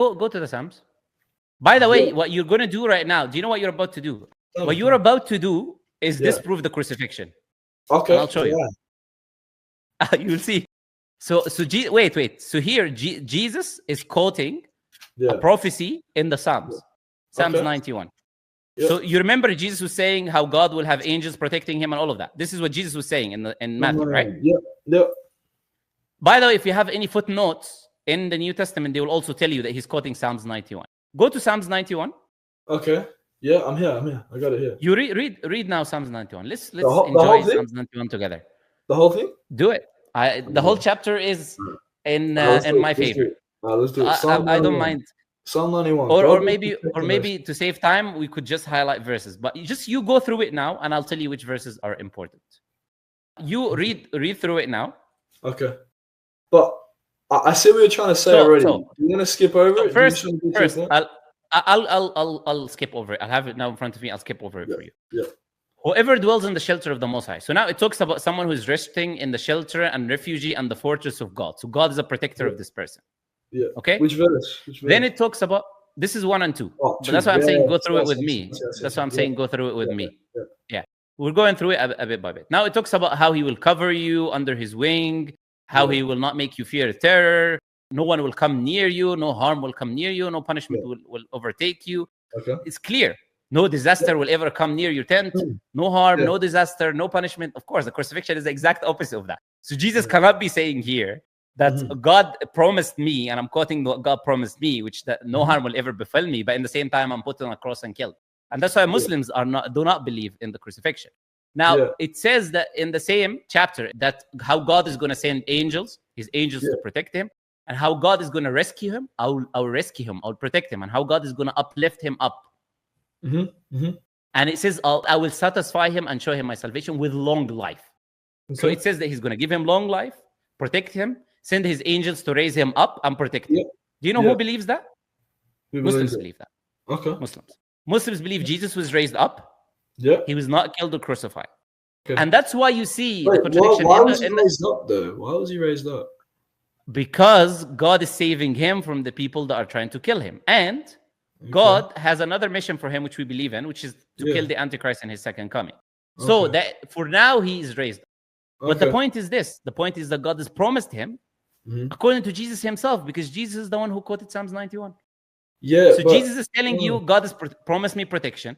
Go to the Psalms. By the way, what you're going to do right now, do you know what you're about to do? What you're about to do is disprove the crucifixion. Okay. And I'll show you. You'll see. So wait. So here, Jesus is quoting a prophecy in the Psalms. Psalms 91. So you remember Jesus was saying how God will have angels protecting him and all of that. This is what Jesus was saying in Matthew, right? Yeah. By the way, if you have any footnotes in the New Testament, they will also tell you that he's quoting Psalms 91. Go to Psalms 91. Okay. Yeah, I'm here. I got it here. You read now Psalms 91. Let's enjoy Psalms 91 together. The whole thing? Do it. The whole chapter is in my favor. Let's do it. I don't mind. Psalm 91. Or maybe to save time, we could just highlight verses. But you go through it now, and I'll tell you which verses are important. You read through it now. Okay. But I see what you're trying to say already. You're gonna skip over it. First, I'll skip over it. I'll have it now in front of me. I'll skip over it for you. Yeah. Whoever dwells in the shelter of the Most High. So now it talks about someone who is resting in the shelter and refuge and the fortress of God. So God is a protector of this person. Yeah. Okay. Which verse? Then it talks about this is 1 and 2. But that's why I'm saying go through it with me. That's why I'm saying go through it with me. Yeah. We're going through it a bit by bit. Now it talks about how he will cover you under his wing, how he will not make you fear terror. No one will come near you. No harm will come near you. No punishment will overtake you. Okay. It's clear. No disaster will ever come near your tent. No harm, no disaster, no punishment. Of course, the crucifixion is the exact opposite of that. So Jesus cannot be saying here that God promised me, and I'm quoting what God promised me, which that no harm will ever befall me, but in the same time, I'm put on a cross and killed. And that's why Muslims do not believe in the crucifixion. Now, it says that in the same chapter that how God is going to send angels, his angels to protect him, and how God is going to rescue him. I'll rescue him. I'll protect him. And how God is going to uplift him up. And it says, I will satisfy him and show him my salvation with long life. So it says that he's going to give him long life, protect him, send his angels to raise him up and protect him. Do you know who believes that? Muslims believe that. Okay. Muslims believe Jesus was raised up. Yeah. He was not killed or crucified. And that's why you see the contradiction. Why was he raised up though? Why was he raised up? Because God is saving him from the people that are trying to kill him. And God has another mission for him, which we believe in, which is to kill the Antichrist in his second coming. So that for now, he is raised up. But the point is this. The point is that God has promised him, according to Jesus himself, because Jesus is the one who quoted Psalms 91. Yeah. So Jesus is telling you, God has promised me protection.